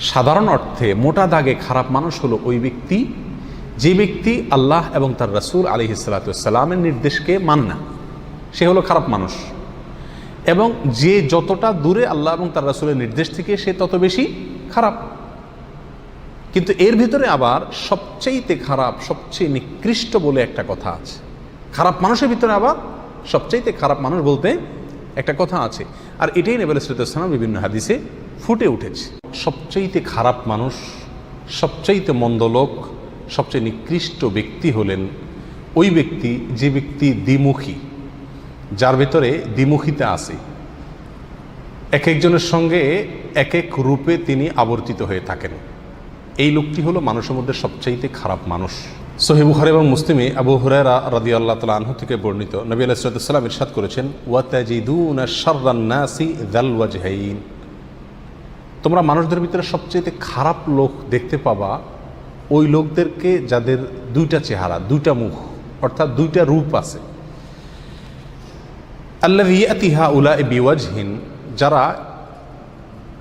সাধারণ অর্থে মোটা দাগে খারাপ মানুষ হলো ওই ব্যক্তি যে ব্যক্তি আল্লাহ এবং তার রাসূল আলাইহিস সালাতু ওয়াস সালামের নির্দেশকে মানে না, সে হলো খারাপ মানুষ। এবং যে যতটা দূরে আল্লাহ এবং তার রাসূলের নির্দেশ থেকে সে তত বেশি খারাপ। কিন্তু এর ভিতরে আবার সবচেয়েতে খারাপ, সবচেয়ে নিকৃষ্ট বলে একটা কথা আছে। খারাপ মানুষের ভিতরে আবার সবচেয়েতে খারাপ মানুষ বলতে একটা কথা আছে, আর এটাই নবী সাল্লাল্লাহু আলাইহি ওয়াসাল্লাম বিভিন্ন হাদিসে ফুটে উঠেছে। সবচেয়েতে খারাপ মানুষ, সবচেয়েতে মন্দ লোক, সবচেয়ে নিকৃষ্ট ব্যক্তি হলেন ওই ব্যক্তি যে ব্যক্তি দ্বিমুখী, যার ভেতরে দ্বিমুখিতা আছে। এক একজনের সঙ্গে এক এক রূপে তিনি আবর্তিত হয়ে থাকেন। এই লোকটি হলো মানুষের মধ্যে সবচাইতে খারাপ মানুষ। সহিহ বুখারী এবং মুসলিমে আবু হুরায়রা রাদিয়াল্লাহু তাআলা আনহু থেকে বর্ণিত, নবী আলাইহিস সালাতু ওয়াস সালাম ইরশাদ করেছেন, ওয়া তাজিদুনা শাররান নাসি যাল ওয়াজহাইন, তোমরা মানুষদের ভিতরে সবচেয়ে খারাপ লোক দেখতে পাবা ওই লোকদেরকে যাদের দুইটা চেহারা, দুইটা মুখ, অর্থাৎ দুইটা রূপ আছে। আল্লাযী ইয়াতি হাউলা বিওয়াজহিন, যারা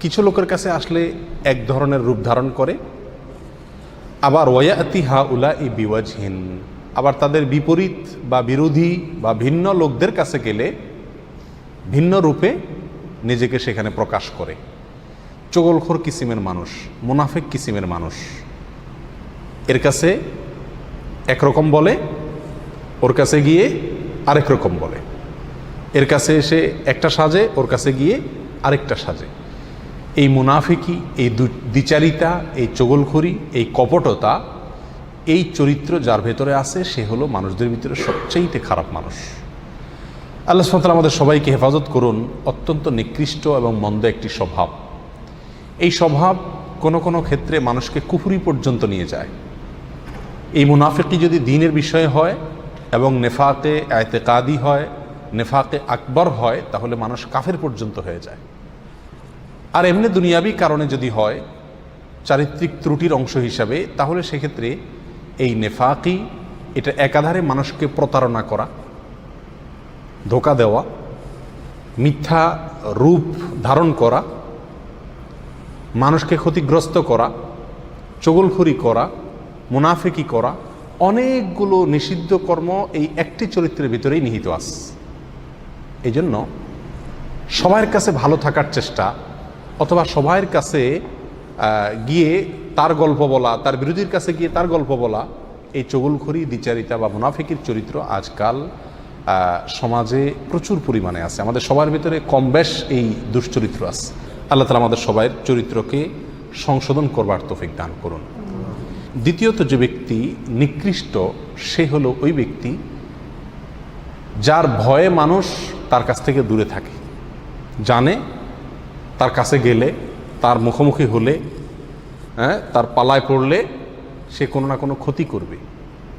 কিছু লোকের কাছে আসলে এক ধরনের রূপ ধারণ করে, আবার ওয়ায়াতি হাউলা বিওয়াজহিন, আবার তাদের বিপরীত বা বিরোধী বা ভিন্ন লোকদের কাছে গেলে ভিন্ন রূপে নিজেকে সেখানে প্রকাশ করে। চগলখোর কিসিমের মানুষ, মুনাফিক কিসিমের মানুষ, এর কাছে একরকম বলে, ওর কাছে গিয়ে আরেক রকম বলে, এর কাছে এসে একটা সাজে, ওর কাছে গিয়ে আরেকটা সাজে। এই মুনাফিকি, এই দ্বিচারিতা, এই চগলখড়ি, এই কপটতা, এই চরিত্র যার ভেতরে আছে সে হলো মানুষদের ভিতরে সবচেয়ে খারাপ মানুষ। আল্লাহ সুবহানাহু ওয়া তাআলা আমাদের সবাইকে হেফাজত করুন। অত্যন্ত নিকৃষ্ট এবং মন্দ একটি স্বভাব। এই স্বভাব কোনো কোনো ক্ষেত্রে মানুষকে কুফরি পর্যন্ত নিয়ে যায়। এই মুনাফিকি যদি দ্বীনের বিষয়ে হয় এবং নেফাকে ইতিকাদি হয়, নেফাকে আকবর হয়, তাহলে মানুষ কাফের পর্যন্ত হয়ে যায়। আর এমনি দুনিয়াবি কারণে যদি হয়, চারিত্রিক ত্রুটির অংশ হিসাবে, তাহলে সেক্ষেত্রে এই নেফাকি, এটা একাধারে মানুষকে প্রতারণা করা, ধোঁকা দেওয়া, মিথ্যা রূপ ধারণ করা, মানুষকে ক্ষতিগ্রস্ত করা, চগলখড়ি করা, মুনাফিকি করা, অনেকগুলো নিষিদ্ধ কর্ম এই একটি চরিত্রের ভিতরেই নিহিত আছে। এই জন্য সবার কাছে ভালো থাকার চেষ্টা, অথবা সবার কাছে গিয়ে তার গল্প বলা, তার বিরোধীর কাছে গিয়ে তার গল্প বলা, এই চগলখড়ি, দ্বিচারিতা বা মুনাফিকির চরিত্র আজকাল সমাজে প্রচুর পরিমাণে আছে। আমাদের সবার ভিতরে কম বেশ এই দুশ্চরিত্র আছে। আল্লাহ তাআলা আমাদের সবার চরিত্রকে সংশোধন করবার তৌফিক দান করুন। দ্বিতীয়ত যে ব্যক্তি নিকৃষ্ট, সে হলো ওই ব্যক্তি যার ভয়ে মানুষ তার কাছ থেকে দূরে থাকে, জানে তার কাছে গেলে, তার মুখোমুখি হলে, তার পালায় পড়লে সে কোনো না কোনো ক্ষতি করবে।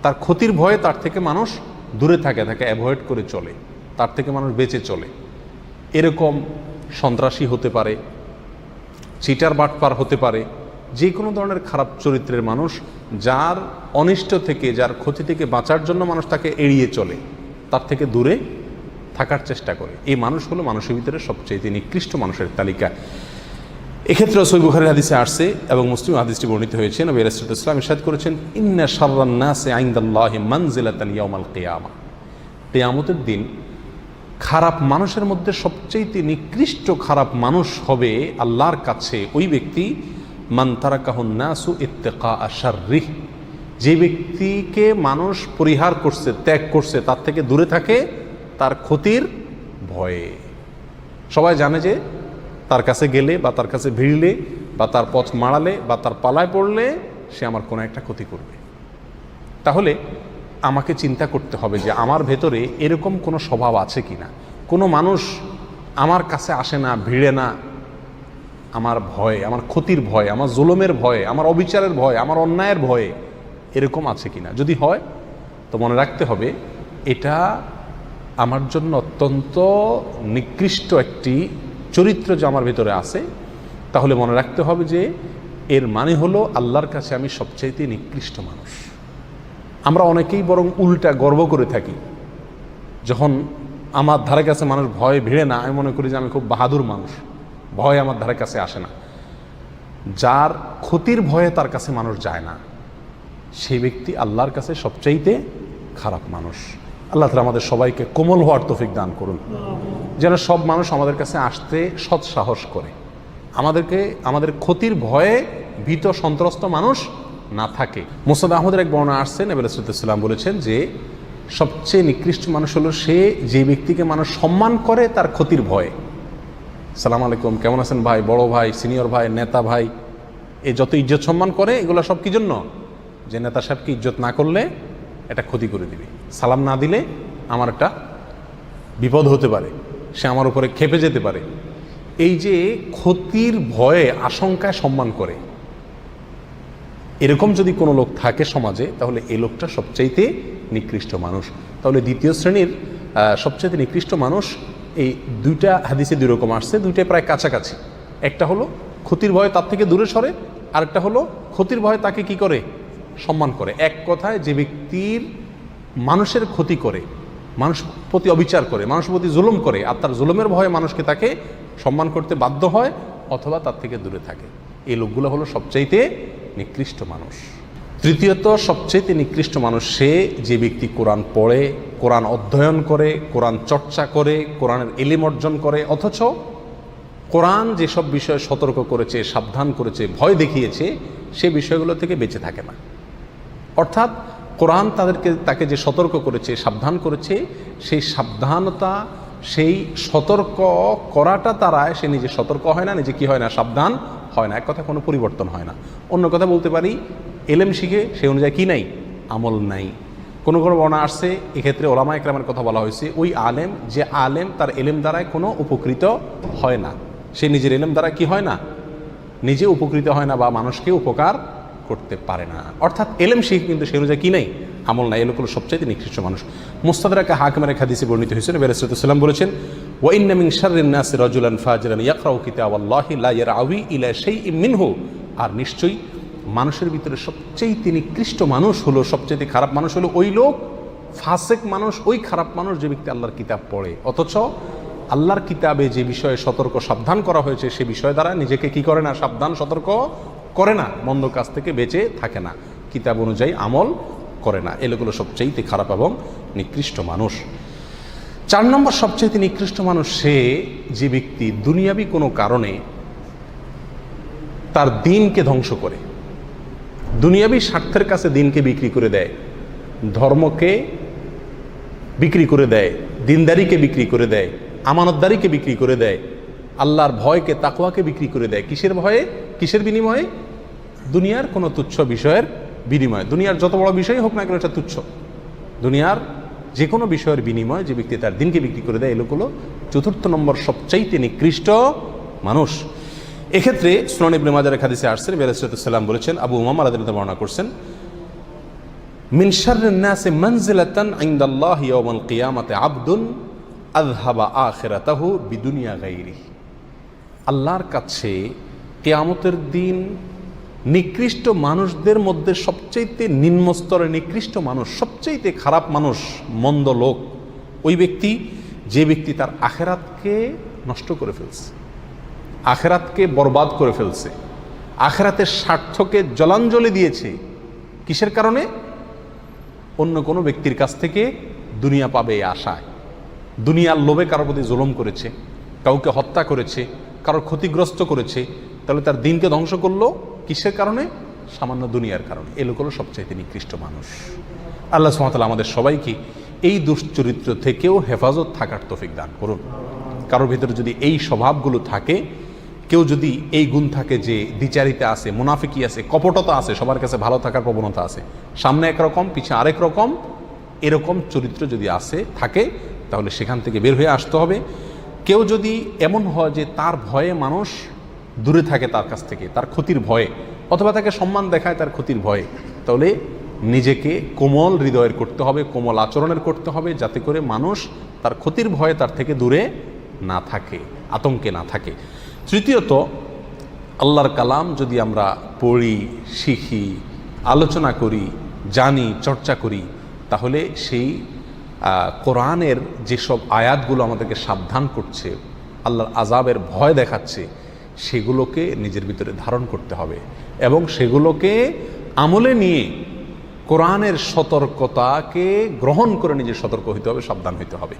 তার ক্ষতির ভয়ে তার থেকে মানুষ দূরে থাকে, তাকে অ্যাভয়েড করে চলে, তার থেকে মানুষ বেঁচে চলে। এরকম সন্ত্রাসী হতে পারে, চিটার বাটপার হতে পারে, যে কোনো ধরনের খারাপ চরিত্রের মানুষ, যার অনিষ্ট থেকে, যার ক্ষতি থেকে বাঁচার জন্য মানুষ তাকে এড়িয়ে চলে, তার থেকে দূরে থাকার চেষ্টা করে। এই মানুষ হলো মানুষের ভিতরে সবচেয়ে নিকৃষ্ট মানুষের তালিকা। এক্ষেত্রে সহিহ বুখারীর হাদিসে আসছে এবং মুসলিম হাদিসটি বর্ণিত হয়েছে। নবী আলাইহিস সালাতু ওয়াস সালাম ইরশাদ করেছেন, ইন্না শাররান নাসি ইনদাল্লাহি মানজিলাতান ইয়াউমাল কিয়ামা, কিয়ামতের দিন খারাপ মানুষের মধ্যে সবচেয়ে নিকৃষ্ট খারাপ মানুষ হবে আল্লাহর কাছে ওই ব্যক্তি, মান তারাকাহুন নাসু ইত্তিকা শাররিহ, যে ব্যক্তিকে মানুষ পরিহার করছে, ত্যাগ করছে, তার থেকে দূরে থাকে তার ক্ষতির ভয়ে। সবাই জানে যে তার কাছে গেলে বা তার কাছে ভিড়লে বা তার পথ মাড়ালে বা তার পালায় পড়লে সে আমার কোনো একটা ক্ষতি করবে। তাহলে আমাকে চিন্তা করতে হবে যে আমার ভেতরে এরকম কোনো স্বভাব আছে কি না। কোনো মানুষ আমার কাছে আসে না, ভিড়ে না, আমার ভয়, আমার ক্ষতির ভয়, আমার জুলুমের ভয়, আমার অবিচারের ভয়, আমার অন্যায়ের ভয়ে এরকম আছে কি না। যদি হয় তো মনে রাখতে হবে এটা আমার জন্য অত্যন্ত নিকৃষ্ট একটি চরিত্র যে আমার ভিতরে আছে। তাহলে মনে রাখতে হবে যে এর মানে হলো আল্লাহর কাছে আমি সবচাইতে নিকৃষ্ট মানুষ। আমরা অনেকেই বরং উল্টা গর্ব করে থাকি, যখন আমার ধারে কাছে মানুষ ভয়ে ভিড়ে না, আমি মনে করি যে আমি খুব বাহাদুর মানুষ, ভয় আমার ধারে কাছে আসে না। যার ক্ষতির ভয়ে তার কাছে মানুষ যায় না, সেই ব্যক্তি আল্লাহর কাছে সবচাইতে খারাপ মানুষ। আল্লাহ তাআলা আমাদের সবাইকে কোমল হওয়ার তৌফিক দান করুন, যেন সব মানুষ আমাদের কাছে আসতে সৎসাহস করে, আমাদের ক্ষতির ভয়ে ভীত সন্ত্রস্ত মানুষ না থাকে। মুসনাদ আহমদের এক বর্ণনা আসছে, নবী সাল্লাল্লাহু আলাইহি ওয়াসাল্লাম বলেছেন যে সবচেয়ে নিকৃষ্ট মানুষ হলো সে যে ব্যক্তিকে মানুষ সম্মান করে তার ক্ষতির ভয়ে। সালাম আলাইকুম, কেমন আছেন ভাই, বড় ভাই, সিনিয়র ভাই, নেতা ভাই, এই যত ইজ্জত সম্মান করে এগুলো সব কি জন্য? যে নেতা সাহেবকে ইজ্জত না করলে এটা ক্ষতি করে দিবে, সালাম না দিলে আমার একটা বিপদ হতে পারে, সে আমার উপরে ক্ষেপে যেতে পারে। এই যে ক্ষতির ভয়ে আশঙ্কায় সম্মান করে, এরকম যদি কোনো লোক থাকে সমাজে, তাহলে এই লোকটা সবচাইতে নিকৃষ্ট মানুষ। তাহলে দ্বিতীয় শ্রেণীর সবচাইতে নিকৃষ্ট মানুষ, এই দুইটা হাদিসে দুই রকম আসছে, দুইটাই প্রায় কাছাকাছি। একটা হলো ক্ষতির ভয়ে তার থেকে দূরে সরে, আরেকটা হলো ক্ষতির ভয়ে তাকে কি করে? সম্মান করে। এক কথায় যে ব্যক্তির মানুষের ক্ষতি করে, মানুষ প্রতি অবিচার করে, মানুষের প্রতি জুলুম করে, আর তার জুলুমের ভয়ে মানুষকে তাকে সম্মান করতে বাধ্য হয় অথবা তার থেকে দূরে থাকে, এই লোকগুলো হলো সবচাইতে নিকৃষ্ট মানুষ। তৃতীয়ত সবচাইতে নিকৃষ্ট মানুষ সে যে ব্যক্তি কোরআন পড়ে, কোরআন অধ্যয়ন করে, কোরআন চর্চা করে, কোরআনের ইলম অর্জন করে, অথচ কোরআন যেসব বিষয়ে সতর্ক করেছে, সাবধান করেছে, ভয় দেখিয়েছে, সে বিষয়গুলো থেকে বেঁচে থাকে না। অর্থাৎ কোরআন তাকে যে সতর্ক করেছে, সাবধান করেছে, সেই সাবধানতা, সেই সতর্ক করাটা তারায় সে নিজে সতর্ক হয় না, নিজে কি হয় না? সাবধান হয় না। এক কথা কোনো পরিবর্তন হয় না। অন্য কথা বলতে পারি, এলেম শিখে সেই অনুযায়ী কি নাই? আমল নাই। কোনো বর্ণনা আসছে, এক্ষেত্রে ওলামা ইকরামের কথা বলা হয়েছে, ওই আলেম, যে আলেম তার এলেম দ্বারায় কোনো উপকৃত হয় না, সে নিজের এলেম দ্বারা কি হয় না? নিজে উপকৃত হয় না বা মানুষকে উপকার করতে পারে না। অর্থাৎ এলেম শিখে কিন্তু সেই অনুযায়ী কি নাই? আমল নাই। এই লোকগুলো সবচাইতে নিকৃষ্ট মানুষ। মুস্তাদরাক হাকিমের এক হাদিসে বর্ণিত হয়েছে, নবী সাল্লাল্লাহু আলাইহি ওয়াসাল্লাম বলেছেন, ওয়া ইন্না মিন শাররিন নাসি রাজুলান ফাজিরান ইয়াকরাউ কিতাবাল্লাহি লা ইয়ারআউই ইলা শাইইন মিনহু। আর নিশ্চয়ই মানুষের ভিতরে সবচাইতে নিকৃষ্ট মানুষ হলো, সবচাইতে খারাপ মানুষ হলো ওই লোক, ফাসেক মানুষ, ওই খারাপ মানুষ যে ব্যক্তি আল্লাহর কিতাব পড়ে, অথচ আল্লাহর কিতাবে যে বিষয়ে সতর্ক সাবধান করা হয়েছে সে বিষয় দ্বারা নিজেকে কি করে না? সাবধান সতর্ক করে না, মন্দ কাজ থেকে বেঁচে থাকে না, কিতাব অনুযায়ী আমল করে না। এগুলো সবচাইতে খারাপ এবং নিকৃষ্ট মানুষ। 4 নম্বর সবচাইতে নিকৃষ্ট মানুষ সে যে ব্যক্তি দুনিয়াবি কোনো কারণে তার দিনকে ধ্বংস করে, দুনিয়াবি স্বার্থের কাছে দিনকে বিক্রি করে দেয়, ধর্মকে বিক্রি করে দেয়, দিনদারিকে বিক্রি করে দেয়, আমানতদারিকে বিক্রি করে দেয়, আল্লাহর ভয়কে, তাকওয়াকে বিক্রি করে দেয়। কিসের ভয়ে? কিসের বিনিময়ে? দুনিয়ার কোনো তুচ্ছ বিষয়ের বিনিময়ে। দুনিয়ার যত বড় বিষয় হোক না কেন এটা তুচ্ছ। দুনিয়ার যে কোনো বিষয়ের বিনিময়ে যে ব্যক্তি তার দিনকে বিক্রি করে দেয়, এই লোকগুলো 4 নম্বর সবচাইতে নিকৃষ্ট মানুষ। এক্ষেত্রে সুনান ইবনে মাজাহ হাদিসে আসছে, নবী সাল্লাল্লাহু আলাইহি ওয়াসাল্লাম বলেছেন, আবু উমামা রাদিয়াল্লাহু আনহু বর্ণনা করছেন, মিন শাররিন নাসি মানজিলাতান ইনদাল্লাহি ইয়াওমাল কিয়ামাতি আবদুন আযহাবা আখিরাতাহু বিদুনিয়া গায়রিহি। আল্লাহর কাছে কিয়ামতের দিন নিকৃষ্ট মানুষদের মধ্যে সবচাইতে নিম্ন স্তরের নিকৃষ্ট মানুষ, সবচাইতে খারাপ মানুষ, মন্দ লোক ওই ব্যক্তি যে ব্যক্তি তার আখিরাতকে নষ্ট করে ফেলছে, আখিরাতকে বরবাদ করে ফেলছে, আখিরাতের স্বার্থকে জলাঞ্জলি দিয়েছে। কিসের কারণে? অন্য কোনো ব্যক্তির কাছ থেকে দুনিয়া পাবে এই আশায়, দুনিয়ার লোভে কারোর প্রতি জুলুম করেছে, কাউকে হত্যা করেছে, কারোর ক্ষতিগ্রস্ত করেছে, তাহলে তার দিনকে ধ্বংস করলো কিসের কারণে? সামান্য দুনিয়ার কারণে। এই লোক হলো সবচাইতে নিকৃষ্ট মানুষ। আল্লাহ সুবহানাহু ওয়া তাআলা আমাদের সবাইকে এই দুশ্চরিত্র থেকেও হেফাজত থাকার তৌফিক দান করুন। কারোর ভিতরে যদি এই স্বভাবগুলো থাকে, কেউ যদি এই গুণ থাকে যে দ্বিচারিতা আছে, মুনাফিকি আছে, কপটতা আছে, সবার কাছে ভালো থাকার প্রবণতা আছে, সামনে একরকম পিছে আরেক রকম, এরকম চরিত্র যদি থাকে, তাহলে সেখান থেকে বের হয়ে আসতে হবে। কেউ যদি এমন হয় যে তার ভয়ে মানুষ দূরে থাকে তার কাছ থেকে, তার ক্ষতির ভয়ে, অথবা তাকে সম্মান দেখায় তার ক্ষতির ভয়ে, তাহলে নিজেকে কোমল হৃদয়ের করতে হবে, কোমল আচরণের করতে হবে, যাতে করে মানুষ তার ক্ষতির ভয়ে তার থেকে দূরে না থাকে, আতঙ্কে না থাকে। তৃতীয়ত, আল্লাহর কালাম যদি আমরা পড়ি, শিখি, আলোচনা করি, জানি, চর্চা করি, তাহলে সেই কোরআনের যেসব আয়াতগুলো আমাদেরকে সাবধান করছে, আল্লাহর আযাবের ভয় দেখাচ্ছে, সেগুলোকে নিজের ভিতরে ধারণ করতে হবে এবং সেগুলোকে আমলে নিয়ে কোরআনের সতর্কতাকে গ্রহণ করে নিজে সতর্ক হইতে হবে, সাবধান হইতে হবে।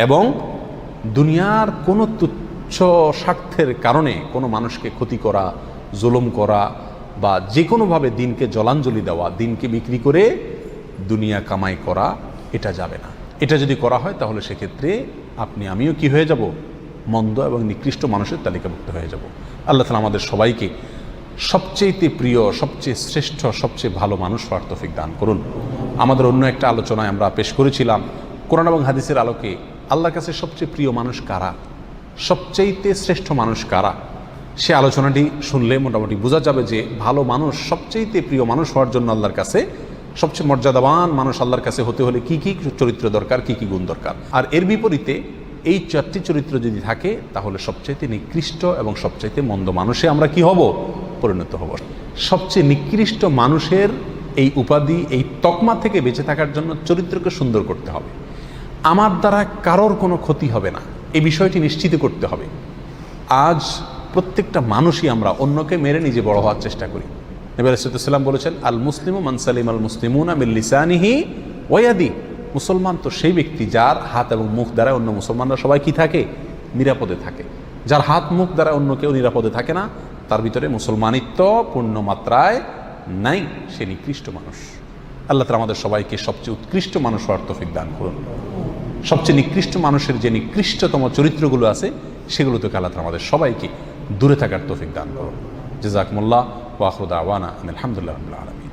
এবং দুনিয়ার কোনো তুচ্ছ স্বার্থের কারণে কোনো মানুষকে ক্ষতি করা, জুলুম করা বা যে কোনোভাবে দিনকে জলাঞ্জলি দেওয়া, দিনকে বিক্রি করে দুনিয়া কামাই করা, এটা যাবে না। এটা যদি করা হয় তাহলে সেক্ষেত্রে আপনি আমিও কি হয়ে যাব? মন্দ এবং নিকৃষ্ট মানুষের তালিকাভুক্ত হয়ে যাব। আল্লাহ তাআলা আমাদের সবাইকে সবচেয়ে প্রিয়, সবচেয়ে শ্রেষ্ঠ, সবচেয়ে ভালো মানুষ হওয়ার তৌফিক দান করুন। আমাদের অন্য একটা আলোচনায় আমরা পেশ করেছিলাম কোরআন এবং হাদিসের আলোকে আল্লাহর কাছে সবচেয়ে প্রিয় মানুষ কারা, সবচেয়ে শ্রেষ্ঠ মানুষ কারা। সে আলোচনাটি শুনলে মোটামুটি বোঝা যাবে যে ভালো মানুষ, সবচেয়ে প্রিয় মানুষ হওয়ার জন্য আল্লাহর কাছে সবচেয়ে মর্যাদাবান মানুষ আল্লাহর কাছে হতে হলে কি কি চরিত্র দরকার, কি কি গুণ দরকার। আর এর বিপরীতে এই 4টি চরিত্র যদি থাকে তাহলে সবচাইতে নিকৃষ্ট এবং সবচাইতে মন্দ মানুষে আমরা কি হব? পরিণত হব। সবচেয়ে নিকৃষ্ট মানুষের এই উপাধি, এই তকমা থেকে বেঁচে থাকার জন্য চরিত্রকে সুন্দর করতে হবে। আমার দ্বারা কারোর কোনো ক্ষতি হবে না, এই বিষয়টি নিশ্চিত করতে হবে। আজ প্রত্যেকটা মানুষই আমরা অন্যকে মেরে নিজে বড় হওয়ার চেষ্টা করি। নবী আলাইহিস সালাম বলেছেন, আল মুসলিমু মান সালিম আল মুসলিমুনা মিন লিসানিহি ওয়া ইয়াদি। মুসলমান তো সেই ব্যক্তি যার হাত এবং মুখ দ্বারা অন্য মুসলমানরা সবাই কি থাকে? নিরাপদে থাকে। যার হাত মুখ দ্বারা অন্য কেউ নিরাপদে থাকে না, তার ভিতরে মুসলমানিত্ব পূর্ণ মাত্রায় নাই, সে নিকৃষ্ট মানুষ। আল্লাহ তাআলা আমাদের সবাইকে সবচেয়ে উৎকৃষ্ট মানুষ হওয়ার তৌফিক দান করুন। সবচেয়ে নিকৃষ্ট মানুষের যে নিকৃষ্টতম চরিত্রগুলো আছে সেগুলো থেকে আল্লাহ তাআলা আমাদের সবাইকে দূরে থাকার তৌফিক দান করুন। জাযাকুমুল্লাহ ওয়া আখিরু দাওয়ানা আলহামদুলিল্লাহি রাব্বিল আলামিন।